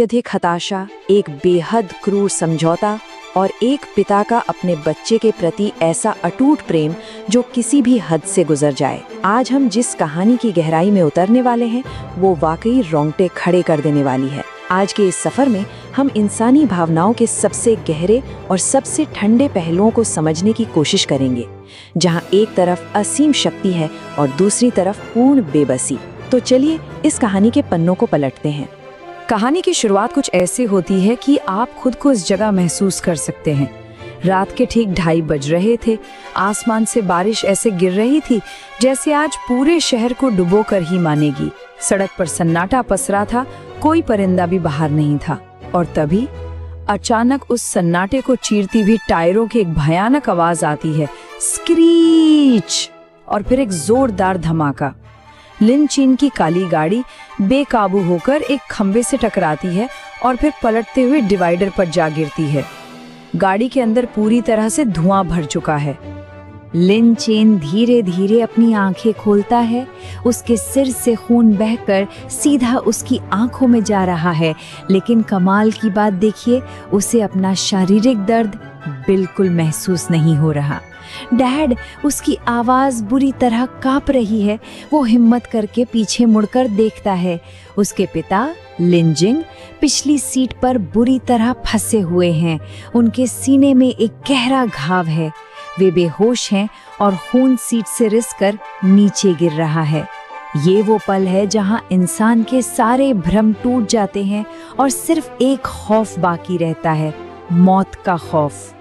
अत्यधिक हताशा, एक बेहद क्रूर समझौता और एक पिता का अपने बच्चे के प्रति ऐसा अटूट प्रेम जो किसी भी हद से गुजर जाए। आज हम जिस कहानी की गहराई में उतरने वाले हैं वो वाकई रोंगटे खड़े कर देने वाली है। आज के इस सफर में हम इंसानी भावनाओं के सबसे गहरे और सबसे ठंडे पहलुओं को समझने की कोशिश करेंगे, जहां एक तरफ असीम शक्ति है और दूसरी तरफ पूर्ण बेबसी। तो चलिए इस कहानी के पन्नों को पलटते हैं। कहानी की शुरुआत कुछ ऐसे होती है कि आप खुद को इस जगह महसूस कर सकते हैं। रात के ठीक 2:30 बज रहे थे। आसमान से बारिश ऐसे गिर रही थी जैसे आज पूरे शहर को डुबो कर ही मानेगी। सड़क पर सन्नाटा पसरा था, कोई परिंदा भी बाहर नहीं था। और तभी अचानक उस सन्नाटे को चीरती हुई टायरों की एक भयानक आवाज आती है, स्क्रीच। और फिर एक जोरदार धमाका। लिन चेन की काली गाड़ी बेकाबू होकर एक खंबे से टकराती है और फिर पलटते हुए डिवाइडर पर जा गिरती है। गाड़ी के अंदर पूरी तरह से धुआं भर चुका है। लिन चेन धीरे धीरे अपनी आंखें खोलता है। उसके सिर से खून बहकर सीधा उसकी आंखों में जा रहा है, लेकिन कमाल की बात देखिए, उसे अपना शारीरिक दर्द बिल्कुल महसूस नहीं हो रहा। डैड, उसकी आवाज बुरी तरह कांप रही है। वो हिम्मत करके पीछे मुड़कर देखता है। उसके पिता लिन जिंग पिछली सीट पर बुरी तरह फंसे हुए हैं। उनके सीने में एक गहरा घाव है। वे बेहोश हैं और खून सीट से रिसकर नीचे गिर रहा है। ये वो पल है जहां इंसान के सारे भ्रम टूट जाते हैं और सिर्फ एक खौफ बाकी रहता है, मौत का खौफ।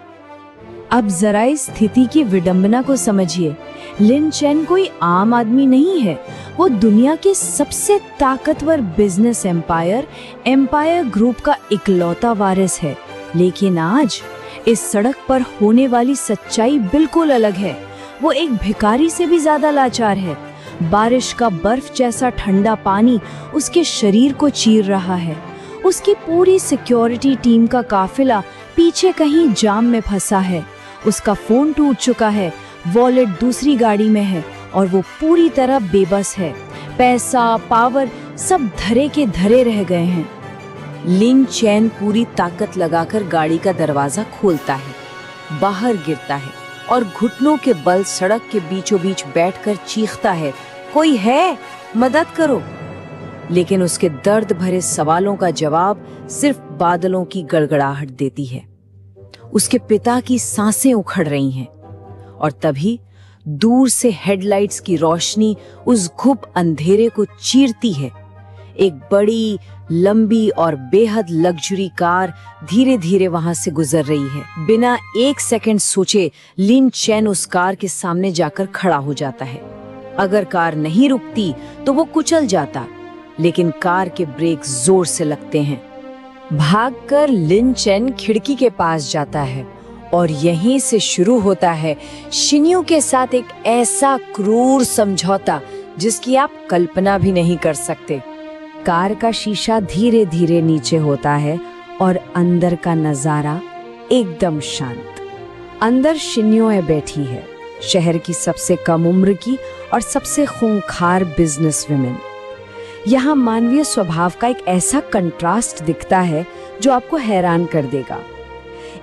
अब जरा इस स्थिति की विडंबना को समझिए। लिन चेन कोई आम आदमी नहीं है। वो दुनिया के सबसे ताकतवर बिजनेस एम्पायर ग्रुप का इकलौता वारिस है। लेकिन आज इस सड़क पर होने वाली सच्चाई बिल्कुल अलग है। वो एक भिखारी से भी ज्यादा लाचार है। बारिश का बर्फ जैसा ठंडा पानी उसके शरीर को चीर रहा है। उसकी पूरी सिक्योरिटी टीम का काफिला पीछे कहीं जाम में फंसा है। उसका फोन टूट चुका है, वॉलेट दूसरी गाड़ी में है और वो पूरी तरह बेबस है। पैसा, पावर सब धरे के धरे रह गए हैं। लिन चेन पूरी ताकत लगाकर गाड़ी का दरवाजा खोलता है, बाहर गिरता है और घुटनों के बल सड़क के बीचों बीच बैठकर चीखता है, कोई है, मदद करो। लेकिन उसके दर्द भरे सवालों का जवाब सिर्फ बादलों की गड़गड़ाहट देती है। उसके पिता की सांसें उखड़ रही हैं और तभी दूर से हेडलाइट्स की रोशनी उस घुप अंधेरे को चीरती है। एक बड़ी, लंबी और बेहद लग्जरी कार धीरे धीरे वहां से गुजर रही है। बिना एक सेकंड सोचे लिन चेन उस कार के सामने जाकर खड़ा हो जाता है। अगर कार नहीं रुकती तो वो कुचल जाता, लेकिन कार के ब्रेक जोर से लगते हैं। भागकर लिन चेन खिड़की के पास जाता है और यहीं से शुरू होता है शिन्यू के साथ एक ऐसा क्रूर समझौता जिसकी आप कल्पना भी नहीं कर सकते। कार का शीशा धीरे धीरे नीचे होता है और अंदर का नजारा एकदम शांत। अंदर शिन्योए बैठी है, शहर की सबसे कम उम्र की और सबसे खूंखार बिजनेस वुमेन। यहाँ मानवीय स्वभाव का एक ऐसा कंट्रास्ट दिखता है जो आपको हैरान कर देगा।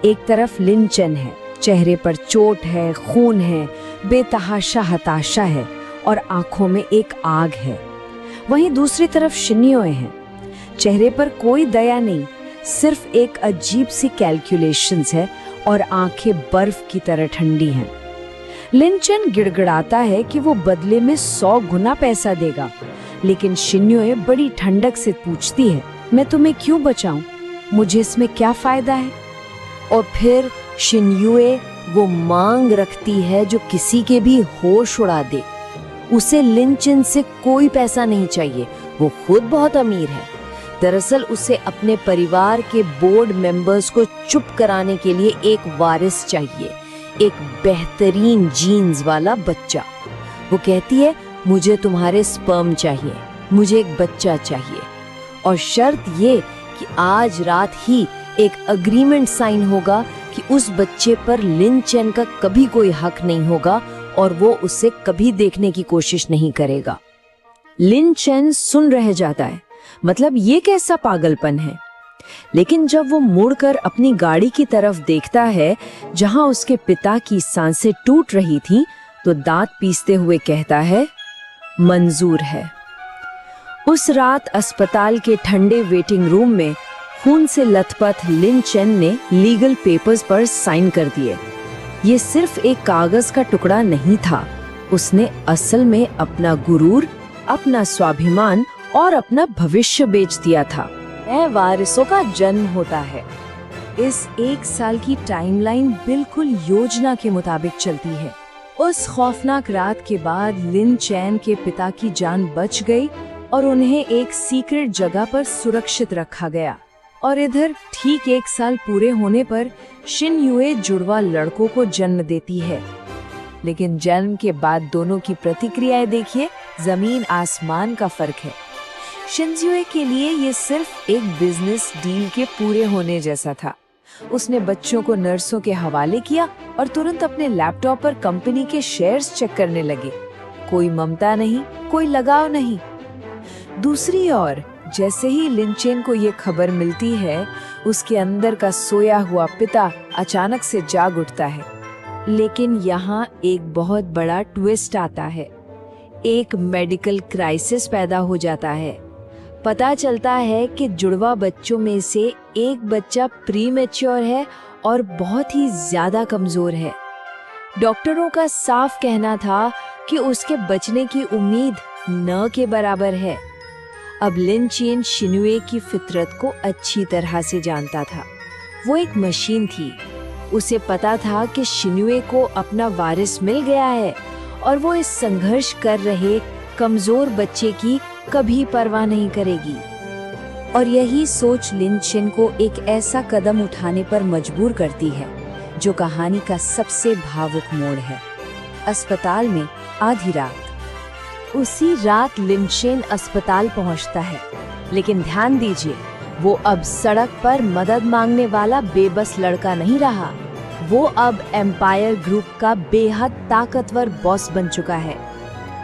एक तरफ लिन चेन है, चेहरे पर चोट है, खून है, बेतहाशा हताशा है और आंखों में एक आग है। वहीं दूसरी तरफ शिन्योए है, चेहरे पर कोई दया नहीं, सिर्फ एक अजीब सी कैलकुलेशंस है और आंखें बर्फ की तरह ठंडी हैं। लिन चेन गिड़गिड़ाता है कि वो बदले में 100 गुना पैसा देगा, लेकिन शिन्योए बड़ी ठंडक से पूछती है, मैं तुम्हें क्यों बचाऊं? मुझे इसमें क्या फायदा है? और फिर शिन्योए वो मांग रखती है जो किसी के भी होश उड़ा दे। उसे लिन चेन से कोई पैसा नहीं चाहिए, वो खुद बहुत अमीर है। दरअसल उसे अपने परिवार के बोर्ड मेंबर्स को चुप कराने के लिए एक वारिस चाहिए, एक बेहतरीन जीन्स वाला बच्चा। वो कहती है, मुझे तुम्हारे स्पर्म चाहिए, मुझे एक बच्चा चाहिए और शर्त ये कि आज रात ही एक अग्रीमेंट साइन होगा कि उस बच्चे पर लिन चेन का कभी कोई हक नहीं होगा और वो उसे कभी देखने की कोशिश नहीं करेगा। लिन चेन सुन रह जाता है, मतलब ये कैसा पागलपन है? लेकिन जब वो मुड़कर अपनी गाड़ी की तरफ देखता है जहां उसके पिता की सांसें टूट रही थीं, तो दांत पीसते हुए कहता है, मंजूर है। उस रात अस्पताल के ठंडे वेटिंग रूम में खून से लथपथ लिन चेन ने लीगल पेपर्स पर साइन कर दिए। ये सिर्फ एक कागज का टुकड़ा नहीं था, उसने असल में अपना गुरूर, अपना स्वाभिमान और अपना भविष्य बेच दिया था। नए वारिसों का जन्म होता है। इस 1 साल की टाइमलाइन बिल्कुल योजना के मुताबिक चलती है। उस खौफनाक रात के बाद लिन चैन के पिता की जान बच गई और उन्हें एक सीक्रेट जगह पर सुरक्षित रखा गया। और इधर ठीक 1 साल पूरे होने पर शिन युए जुड़वा लड़कों को जन्म देती है। लेकिन जन्म के बाद दोनों की प्रतिक्रियाएं देखिए, जमीन आसमान का फर्क है। शिनजुए के लिए ये सिर्फ एक बिजनेस डील के पूरे होने जैसा था। उसने बच्चों को नर्सों के हवाले किया और तुरंत अपने लैपटॉप पर कंपनी के शेयर्स चेक करने लगे। कोई ममता नहीं, कोई लगाव नहीं। दूसरी ओर जैसे ही लिन चेन को ये खबर मिलती है, उसके अंदर का सोया हुआ पिता अचानक से जाग उठता है। लेकिन यहाँ एक बहुत बड़ा ट्विस्ट आता है। एक मेडिकल क्राइसिस पैदा हो जाता है। पता चलता है कि जुड़वा बच्चों में से एक बच्चा प्रीमेच्योर है और बहुत ही ज्यादा कमजोर है। डॉक्टरों का साफ कहना था कि उसके बचने की उम्मीद न के बराबर है। अब लिन चेन शिनुए की फितरत को अच्छी तरह से जानता था। वो एक मशीन थी। उसे पता था कि शिनुए को अपना वारिस मिल गया है और वो इस संघर्ष कर रहे कमजोर बच्चे की कभी परवाह नहीं करेगी। और यही सोच लिन चेन को एक ऐसा कदम उठाने पर मजबूर करती है जो कहानी का सबसे भावुक मोड़ है। अस्पताल में आधी रात। उसी रात लिन चेन अस्पताल पहुंचता है, लेकिन ध्यान दीजिए, वो अब सड़क पर मदद मांगने वाला बेबस लड़का नहीं रहा। वो अब एम्पायर ग्रुप का बेहद ताकतवर बॉस बन चुका है।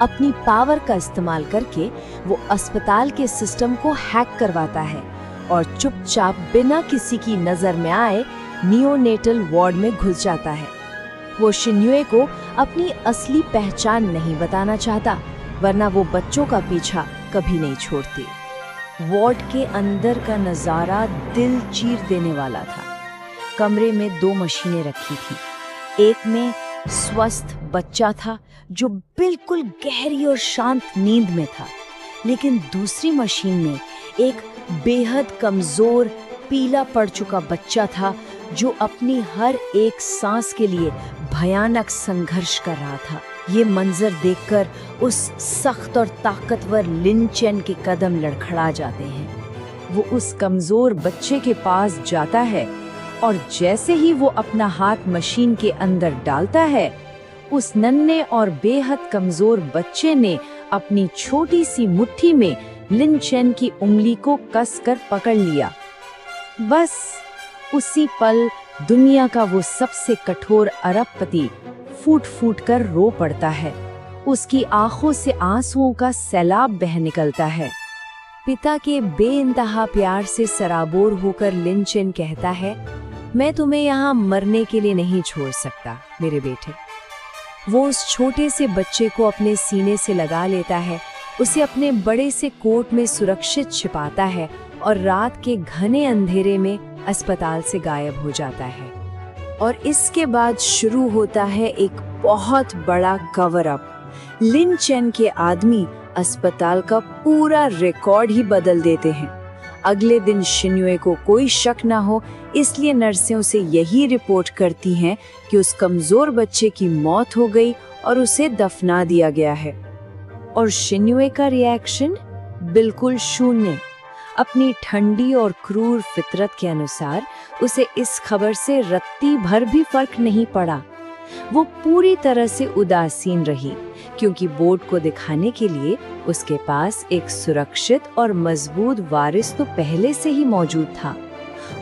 अपनी पावर का इस्तेमाल करके वो अस्पताल के सिस्टम को हैक करवाता है और चुपचाप बिना किसी की नजर में आए नियोनेटल वार्ड में घुस जाता है। वो शिन्युए को अपनी असली पहचान नहीं बताना चाहता, वरना वो बच्चों का पीछा कभी नहीं छोड़ती। वार्ड के अंदर का नजारा दिल चीर देने वाला था। कमरे में 2 मशीनें रखी थी। एक में स्वस्थ बच्चा था जो बिल्कुल गहरी और शांत नींद में था, लेकिन दूसरी मशीन में एक बेहद कमजोर पीला पड़ चुका बच्चा था जो अपनी हर एक सांस के लिए भयानक संघर्ष कर रहा था। ये मंजर देखकर उस सख्त और ताकतवर लिन चेन के कदम लड़खड़ा जाते हैं। वो उस कमजोर बच्चे के पास जाता है और जैसे ही वो अपना हाथ मशीन के अंदर डालता है, उस नन्हे और बेहद कमजोर बच्चे ने अपनी छोटी सी मुट्ठी में लिन चेन की उंगली को कसकर पकड़ लिया। बस उसी पल दुनिया का वो सबसे कठोर अरबपति फूट फूट कर रो पड़ता है। उसकी आंखों से आंसुओं का सैलाब बह निकलता है। पिता के बेइंतहा प्यार से सराबोर होकर लिन चेन कहता है, मैं तुम्हें यहाँ मरने के लिए नहीं छोड़ सकता मेरे बेटे। वो उस छोटे से बच्चे को अपने सीने से लगा लेता है, उसे अपने बड़े से कोट में सुरक्षित छिपाता है और रात के घने अंधेरे में अस्पताल से गायब हो जाता है। और इसके बाद शुरू होता है एक बहुत बड़ा कवर अप। लिन चेन के आदमी अस्पताल का पूरा रिकॉर्ड ही बदल देते हैं। अगले दिन शिन्युए को कोई शक ना हो, इसलिए नर्सें उसे यही रिपोर्ट करती हैं कि उस कमजोर बच्चे की मौत हो गई और उसे दफना दिया गया है। और शिन्युए का रिएक्शन बिल्कुल शून्य। अपनी ठंडी और क्रूर फितरत के अनुसार उसे इस खबर से रत्ती भर भी फर्क नहीं पड़ा। वो पूरी तरह से उदासीन रही, क्योंकि बोर्ड को दिखाने के लिए उसके पास एक सुरक्षित और मजबूत वारिस तो पहले से ही मौजूद था।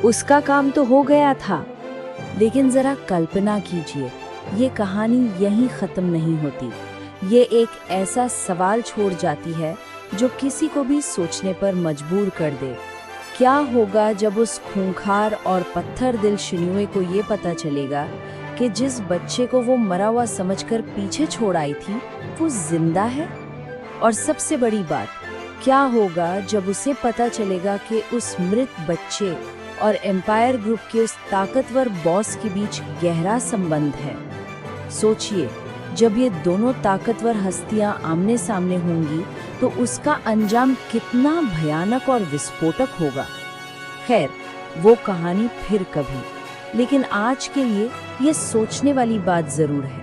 उसका काम तो हो गया था। लेकिन जरा कल्पना कीजिए, ये कहानी यहीं खत्म नहीं होती। ये एक ऐसा सवाल छोड़ जाती है जो किसी को भी सोचने पर मजबूर कर दे। क्या होगा जब उस खूंखार और पत्थर दिल शिन्युए को ये पता चलेगा कि जिस बच्चे को वो मरा हुआ समझकर पीछे छोड़ आई थी वो जिंदा है? और सबसे बड़ी बात, क्या होगा जब उसे पता चलेगा कि उस मृत बच्चे और एम्पायर ग्रुप के उस ताकतवर बॉस के बीच गहरा संबंध है? सोचिए, जब ये दोनों ताकतवर हस्तियां आमने सामने होंगी तो उसका अंजाम कितना भयानक और विस्फोटक होगा। खैर, वो कहानी फिर कभी। लेकिन आज के लिए ये सोचने वाली बात जरूर है।